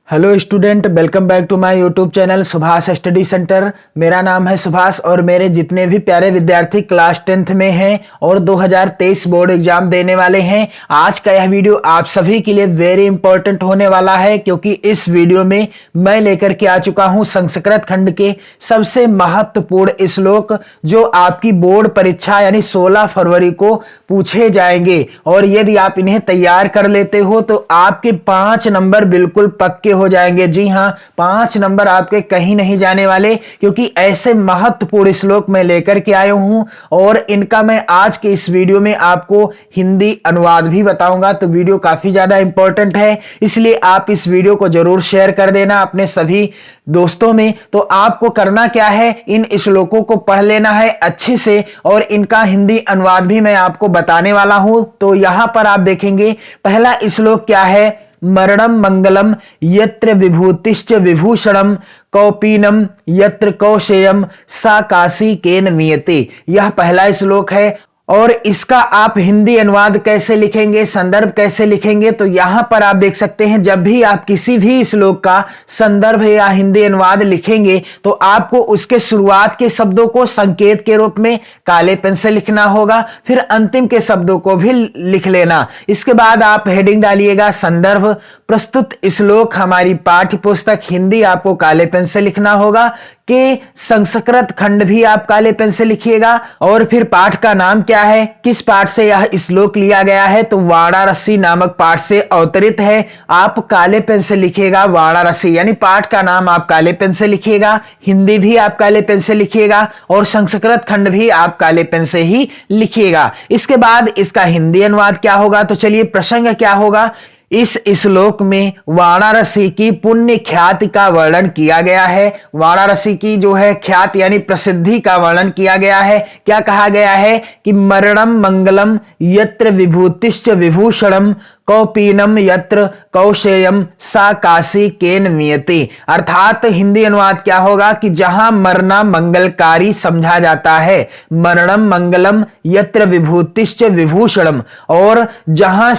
Hello student, welcome back to my YouTube channel Subhash study centre. मेरा नाम है सुभाष और मेरे जितने भी प्यारे विद्यार्थी क्लास 10th में हैं और 2023 बोर्ड एग्जाम देने वाले हैं, आज का यह वीडियो आप सभी के लिए वेरी इंपॉर्टेंट होने वाला है, क्योंकि इस वीडियो में मैं लेकर के आ चुका हूं संस्कृत खंड के सबसे महत्वपूर्ण श्लोक जो आपकी बोर्ड परीक्षा यानी 16 फरवरी को पूछे जाएंगे। और यदि आप इन्हें तैयार कर लेते हो तो आपके 5 नंबर बिल्कुल पक्के हो जाएंगे। जी हां, 5 नंबर आपके कहीं नहीं जाने वाले, क्योंकि ऐसे महत्वपूर्ण श्लोक मैं लेकर के आया हूं और इनका मैं आज के इस वीडियो में आपको हिंदी अनुवाद भी बताऊंगा। तो वीडियो काफी ज्यादा इंपॉर्टेंट है, इसलिए आप इस वीडियो को जरूर शेयर कर देना अपने सभी दोस्तों में। तो आपको करना क्या है, इन श्लोकों को पढ़ लेना है अच्छे से और इनका हिंदी अनुवाद भी मैं आपको बताने वाला हूं। तो यहां पर आप देखेंगे पहला श्लोक क्या है, मरणम मंगलम यत्र विभूतिश्च विभूषणम कौपीनम यत्र कौशेयम सा काशी केन मीयते। यह पहला श्लोक है और इसका आप हिंदी अनुवाद कैसे लिखेंगे, संदर्भ कैसे लिखेंगे, तो यहां पर आप देख सकते हैं जब भी आप किसी भी श्लोक का संदर्भ या हिंदी अनुवाद लिखेंगे तो आपको उसके शुरुआत के शब्दों को संकेत के रूप में काले पेन से लिखना होगा, फिर अंतिम के शब्दों को भी लिख लेना। इसके बाद आप हेडिंग डालिएगा संदर्भ। प्रस्तुत श्लोक हमारी पाठ्य पुस्तक हिंदी आपको काले पेन से लिखना होगा, कि संस्कृत खंड भी आप काले पेन से लिखिएगा। और फिर पाठ का नाम क्या है, किस पाठ से यह श्लोक लिया गया है, तो वाराणसी नामक पाठ से अवतरित है। आप काले पेन से लिखिएगा वाराणसी, यानी पाठ का नाम आप काले पेन से लिखिएगा, हिंदी भी आप काले पेन से लिखिएगा और संस्कृत खंड भी आप काले पेन से ही लिखिएगा। इसके बाद इसका हिंदी अनुवाद क्या होगा, तो चलिए प्रसंग क्या होगा। इस श्लोक में वाराणसी की पुण्य ख्याति का वर्णन किया गया है। वाराणसी की जो है ख्याति यानी प्रसिद्धि का वर्णन किया गया है। क्या कहा गया है कि मरणम मंगलम यत्र विभूतिश्च विभूषणम कौपीनम यत्र कौशेयम सा काशी केन मीयते। अर्थात हिंदी अनुवाद क्या होगा कि जहां मरना मंगलकारी समझा जाता है, मरणम मंगलम यत्र विभूतिश्च विभूषणम, और जहां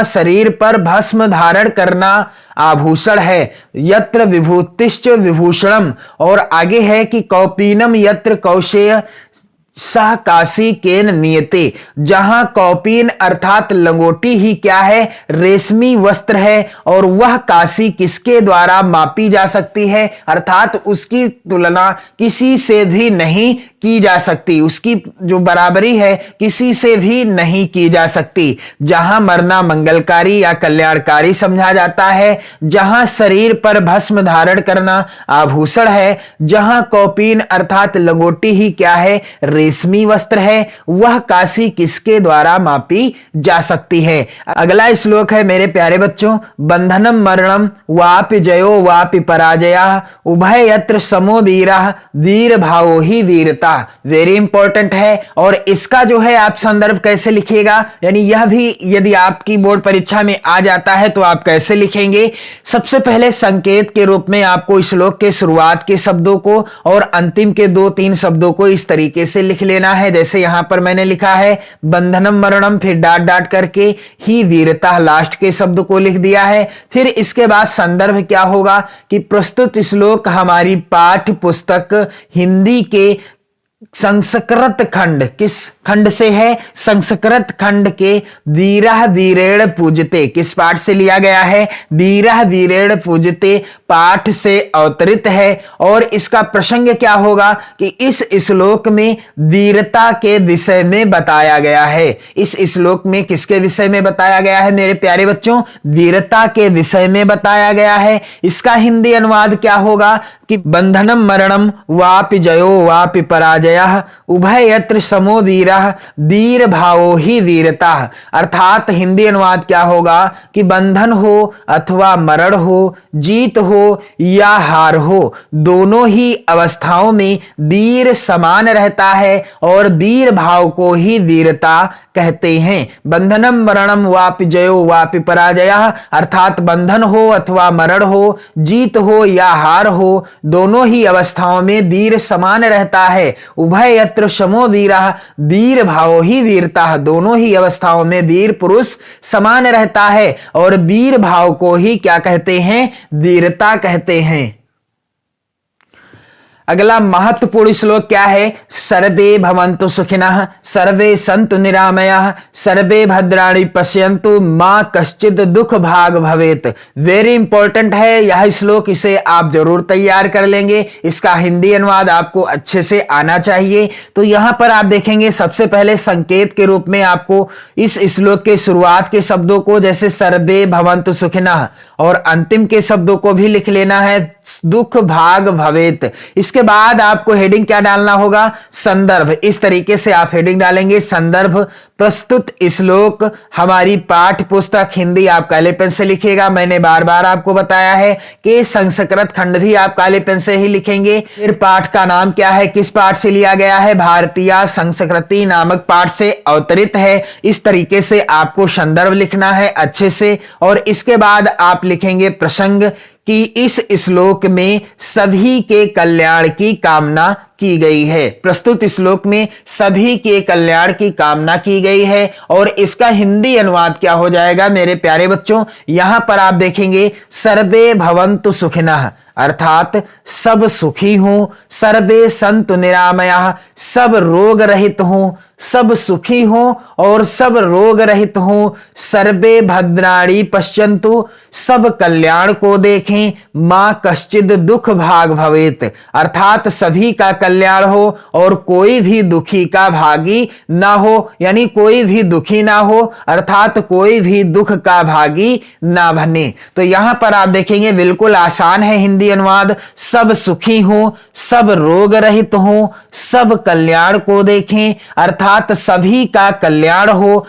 शरीर पर भस्म धारण करना आभूषण है, यत्र विभूतिश्च विभूषणम, और आगे है कि कौपीनम यत्र कौशेय सा काशी केन मीयते। जहां कौपीन अर्थात लंगोटी ही क्या है, रेशमी वस्त्र है, और वह काशी किसके द्वारा मापी जा सकती है, अर्थात उसकी तुलना किसी से भी नहीं की जा सकती, उसकी जो बराबरी है किसी से भी नहीं की जा सकती। जहां मरना मंगलकारी या कल्याणकारी समझा जाता है, जहां शरीर पर भस्म धारण करना आभूषण है, जहां कौपीन अर्थात लंगोटी ही क्या है, रेशमी वस्त्र है, वह काशी किसके द्वारा मापी जा सकती है। अगला श्लोक है मेरे प्यारे बच्चों, बंधनम मरणम वापि जयो वापि पराजया उभय यत्र समो वीरः वीर भावो ही वीरता। वेरी इंपॉर्टेंट है। और इसका जो है आप संदर्भ कैसे लिखिएगा, यानी यह भी यदि आपकी बोर्ड परीक्षा में आ जाता है तो आप कैसे लिखेंगे। सबसे पहले संकेत के रूप में आपको श्लोक के शुरुआत के शब्दों को और अंतिम के 2-3 शब्दों को इस तरीके से लिख लेना है। जैसे यहां पर मैंने लिखा है बंधनम मरणम, फिर डॉट डॉट करके ही वीरता लास्ट के शब्द को लिख दिया है। फिर इसके बाद संदर्भ क्या होगा कि प्रस्तुत श्लोक हमारी पाठ्य पुस्तक हिंदी के संस्कृत खंड, किस खंड से है, संस्कृत खंड के वीरः वीरेण पूजते, किस पाठ से लिया गया है, वीरः वीरेण पूजते पाठ से अवतरित है। और इसका प्रसंग क्या होगा कि इस श्लोक में वीरता के विषय में बताया गया है। इस श्लोक में किसके विषय में बताया गया है मेरे प्यारे बच्चों, वीरता के विषय में बताया गया है। इसका हिंदी अनुवाद क्या होगा कि बंधनम मरणम वापि जयो वापि पराजय उभय यत्र समो वीरः वीर भावो ही वीरता। अर्थात हिंदी अनुवाद क्या होगा कि बंधन हो अथवा मरण हो, जीत हो या हार हो, दोनों ही अवस्थाओं में वीर समान रहता है और वीर भाव को ही वीरता कहते हैं। बंधनम मरणम वापि जयो वापि पराजयः, अर्थात बंधन हो अथवा मरण हो, जीत हो या हार हो, दोनों ही अवस्थाओं में वीर समान रहता है। उभय यत्र समो वीरः वीर वीर भाव ही वीरता है, दोनों ही अवस्थाओं में वीर पुरुष समान रहता है और वीर भाव को ही क्या कहते हैं, वीरता कहते हैं। अगला महत्वपूर्ण श्लोक क्या है, सर्वे भवन्तु सुखिनः सर्वे सन्तु निरामयाः सर्वे भद्राणि पश्यन्तु मां कश्चित् दुख भाग भवेत। वेरी इंपॉर्टेंट है यह श्लोक, इसे आप जरूर तैयार कर लेंगे। इसका हिंदी अनुवाद आपको अच्छे से आना चाहिए। तो यहां पर आप देखेंगे सबसे पहले संकेत के रूप में आपको इस श्लोक के शुरुआत के शब्दों को जैसे सर्वे भवन्तु सुखिनः और अंतिम के शब्दों को भी लिख लेना है, दुख भाग भवेत। इसके बाद आपको हेडिंग क्या डालना होगा, संदर्भ। इस तरीके से आप हेडिंग डालेंगे, संदर्भ प्रस्तुत श्लोक हमारी पाठ्य पुस्तक हिंदी आप काले पेन से लिखिएगा। मैंने बार बार आपको बताया है कि संस्कृत खंड भी आप काले पेन से ही लिखेंगे। फिर पाठ का नाम क्या है, किस पाठ से लिया गया है, भारतीय संस्कृति नामक पाठ से अवतरित है। इस तरीके से आपको संदर्भ लिखना है अच्छे से। और इसके बाद आप लिखेंगे प्रसंग कि इस श्लोक में सभी के कल्याण की कामना की गई है। प्रस्तुत श्लोक में सभी के कल्याण की कामना की गई है। और इसका हिंदी अनुवाद क्या हो जाएगा मेरे प्यारे बच्चों, यहां पर आप देखेंगे सर्वे भवन्तु सुखिनः अर्थात सब सुखी हों, सर्वे सन्तु निरामयाः सब रोग रहित हों, सब सुखी हों और सब रोग रहित हों, सर्वे भद्राणि पश्यन्तु सब कल्याण को देखें, मां कश्चित् दुख भाग भवेत अर्थात सभी का कल्याण हो और कोई भी दुखी का भागी ना हो, यानी कोई भी दुखी ना हो अर्थात कोई भी दुख का भागी ना बने। तो यहां पर आप देखेंगे बिल्कुल आसान है हिंदी अनुवाद, सब सुखी हों, सब रोग रहित हों, सब कल्याण को देखें अर्थात सभी का कल्याण हो,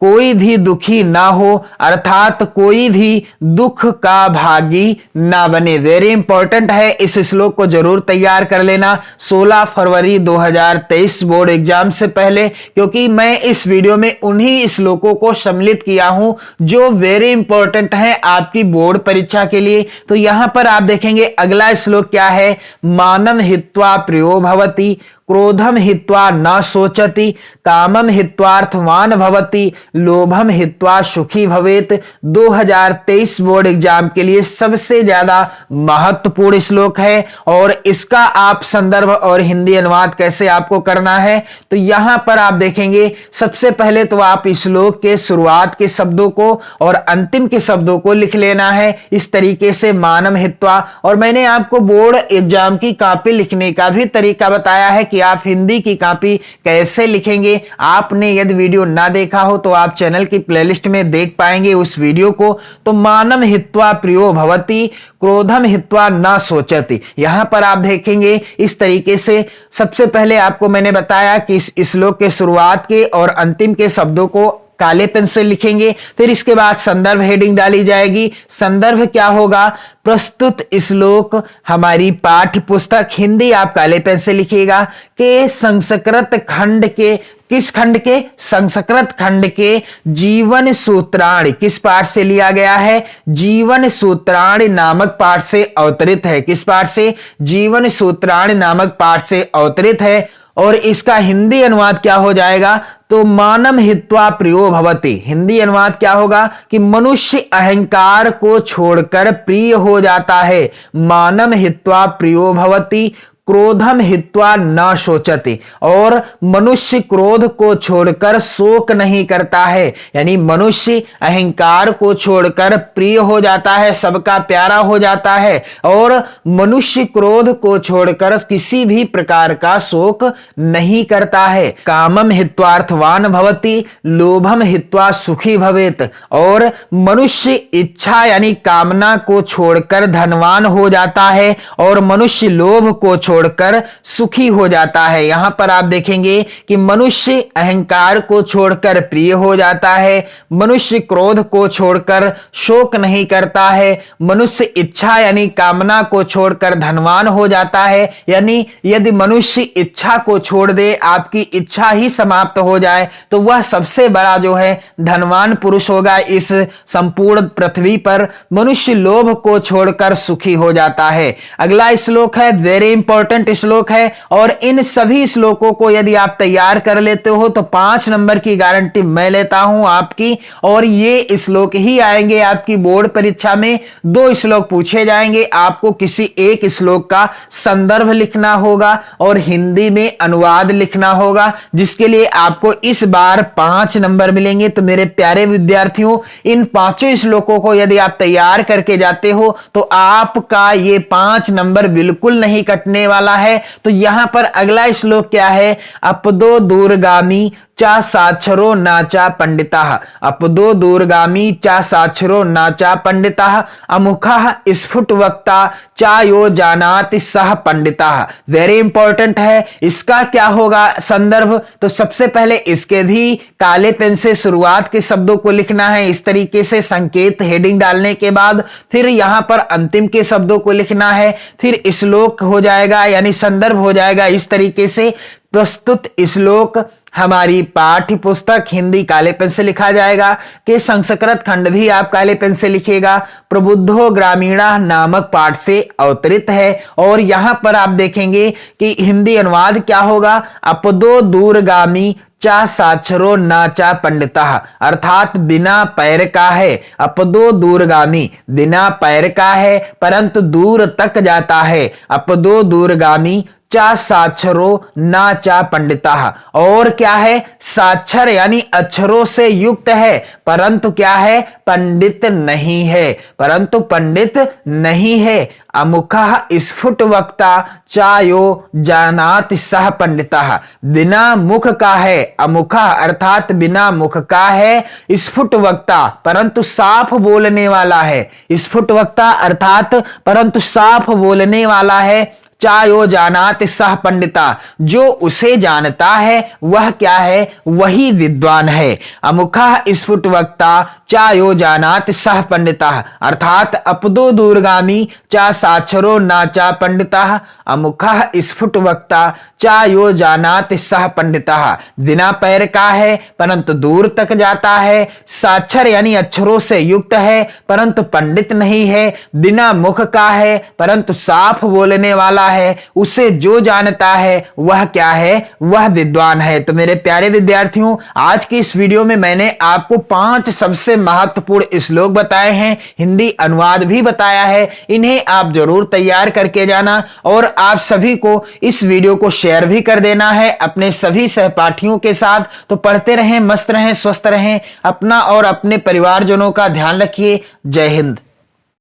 कोई भी दुखी ना हो अर्थात कोई भी दुख का भागी ना बने। वेरी इंपॉर्टेंट है, इस श्लोक को जरूर तैयार कर लेना 16 फरवरी 2023 बोर्ड एग्जाम से पहले, क्योंकि मैं इस वीडियो में उन्हीं श्लोकों को सम्मिलित किया हूं जो वेरी इंपॉर्टेंट है आपकी बोर्ड परीक्षा के लिए। तो यहां पर आप देखेंगे अगला श्लोक क्या है, मानं हित्वा प्रियो भवति क्रोधम हित्वा न शोचति कामम हित्वार्थवान भवति लोभम हित्वा सुखी भवेत। 2023 बोर्ड एग्जाम के लिए सबसे ज्यादा महत्वपूर्ण श्लोक है। और इसका आप संदर्भ और हिंदी अनुवाद कैसे आपको करना है, तो यहां पर आप देखेंगे सबसे पहले तो आप इस श्लोक के शुरुआत के शब्दों को और अंतिम के शब्दों को लिख लेना है इस तरीके से, मानम हित्वा। और मैंने आपको बोर्ड एग्जाम की कॉपी लिखने का भी तरीका बताया है कि आप हिंदी की कॉपी कैसे लिखेंगे। आपने यदि वीडियो ना देखा हो तो आप चैनल की प्लेलिस्ट में देख पाएंगे उस वीडियो को। तो मानम हित्वा प्रियो भवति क्रोधम हित्वा न शोचति, यहां पर आप देखेंगे इस तरीके से। सबसे पहले आपको मैंने बताया कि इस श्लोक के शुरुआत के और अंतिम के शब्दों को काले पेन से लिखेंगे। फिर इसके बाद संदर्भ हेडिंग डाली जाएगी। संदर्भ क्या होगा, प्रस्तुत श्लोक हमारी पाठ्य पुस्तक हिंदी आप काले पेन से लिखिएगा कि संस्कृत खंड के, किस खंड के, संस्कृत खंड के जीवन सूत्राणि, किस पाठ से लिया गया है, जीवन सूत्राणि नामक पाठ से अवतरित है। किस पाठ से, जीवन सूत्राणि नामक पाठ से अवतरित है। और इसका हिंदी अनुवाद क्या हो जाएगा, तो मानम हित्वा प्रियो भवति। हिंदी अनुवाद क्या होगा कि मनुष्य अहंकार को छोड़कर प्रिय हो जाता है। मानम हित्वा प्रियो भवति क्रोधम हित्वा न शोचति, और मनुष्य क्रोध को छोड़कर शोक नहीं करता है, यानी मनुष्य अहंकार को छोड़कर प्रिय हो जाता है, सबका प्यारा हो जाता है। और मनुष्य क्रोध को छोड़कर किसी भी प्रकार का शोक नहीं करता है। कामम हित्वार्थवान भवति लोभम हित्वा सुखी भवेत, और मनुष्य इच्छा यानी कामना को छोड़कर धनवान हो जाता है और मनुष्य लोभ को छोड़कर सुखी हो जाता है। यहां पर आप देखेंगे कि मनुष्य अहंकार को छोड़कर प्रिय हो जाता है, मनुष्य क्रोध को छोड़कर शोक नहीं करता है, मनुष्य इच्छा यानी कामना को छोड़कर धनवान हो जाता है। यानी यदि मनुष्य इच्छा को छोड़ दे, आपकी इच्छा ही समाप्त हो जाए, तो वह सबसे बड़ा जो है धनवान पुरुष होगा इस संपूर्ण पृथ्वी पर। मनुष्य लोभ को छोड़कर सुखी हो जाता है। अगला श्लोक है वेरी इंपॉर्टेंट इंपॉर्टेंट श्लोक है और इन सभी श्लोकों को यदि आप तैयार कर लेते हो तो 5 नंबर की गारंटी मैं लेता हूं आपकी। और ये श्लोक ही आएंगे आपकी बोर्ड परीक्षा में। 2 श्लोक पूछे जाएंगे, आपको किसी एक श्लोक का संदर्भ लिखना होगा और हिंदी में अनुवाद लिखना होगा, जिसके लिए आपको इस बार 5 नंबर मिलेंगे। तो मेरे प्यारे विद्यार्थियों, इन 5 श्लोकों को यदि आप तैयार करके जाते हो तो आपका ये 5 नंबर बिल्कुल नहीं कटने वाला है। तो यहां पर अगला श्लोक क्या है? अपदो दूरगामी चा साक्षरो नाचा पंडिता, अपदो दूरगामी चा साक्षरो नाचा पंडिता, अमुखा स्फुट वक्ता चा यो जानाति सह पंडिता। वेरी इंपॉर्टेंट है। इसका क्या होगा संदर्भ? तो सबसे पहले इसके भी काले पेन से शुरुआत के शब्दों को लिखना है, इस तरीके से संकेत हेडिंग डालने के बाद फिर यहां पर अंतिम के शब्दों को लिखना है, फिर श्लोक हो जाएगा यानी संदर्भ हो जाएगा इस तरीके से। प्रस्तुत श्लोक हमारी पाठ्य पुस्तक हिंदी काले पेन से लिखा जाएगा कि संस्कृत खंड भी आप काले पेन से लिखिएगा, प्रबुद्धो ग्रामीणा नामक पाठ से अवतरित है। और यहां पर आप देखेंगे कि हिंदी अनुवाद क्या होगा? अपदो दूरगामी चा साक्षरो नाचा पंडिता, अर्थात बिना पैर का है। अपदो दूरगामी बिना पैर का है परंतु दूर तक जाता है। अपदो दूरगामी चा साक्षरो ना चा पंडिता, और क्या है? साक्षर यानी अक्षरों से युक्त है परंतु क्या है? पंडित नहीं है, परंतु पंडित नहीं है। अमुखा स्फुट वक्ता चायो जानात सह पंडिता, बिना मुख का है। अमुखा अर्थात बिना मुख का है। स्फुट वक्ता परंतु साफ बोलने वाला है। स्फुट वक्ता अर्थात परंतु साफ बोलने वाला है। चायो जानात सह पंडिता, जो उसे जानता है वह क्या है? वही विद्वान है। अमुखा स्फुट वक्ता चायो जानात सह पंडिता, अर्थात अपदो दूरगामी चा साक्षरो नाचा पंडिता, अमुखा स्फुट वक्ता चायो जानात सह पंडिता, बिना पैर का है परंतु दूर तक जाता है। साक्षर यानी अक्षरों से युक्त है परंतु पंडित नहीं है। बिना मुख का है परंतु साफ बोलने वाला है। उसे जो जानता है वह क्या है? वह विद्वान है। तो मेरे प्यारे विद्यार्थियों, आज की इस वीडियो में मैंने आपको 5 सबसे महत्वपूर्ण श्लोक बताए हैं, हिंदी अनुवाद भी बताया है। इन्हें आप जरूर तैयार करके जाना और आप सभी को इस वीडियो को शेयर भी कर देना है अपने सभी सहपाठियों के साथ। तो पढ़ते रहें, मस्त रहें, स्वस्थ रहें, अपना और अपने परिवारजनों का ध्यान रखिए। जय हिंद।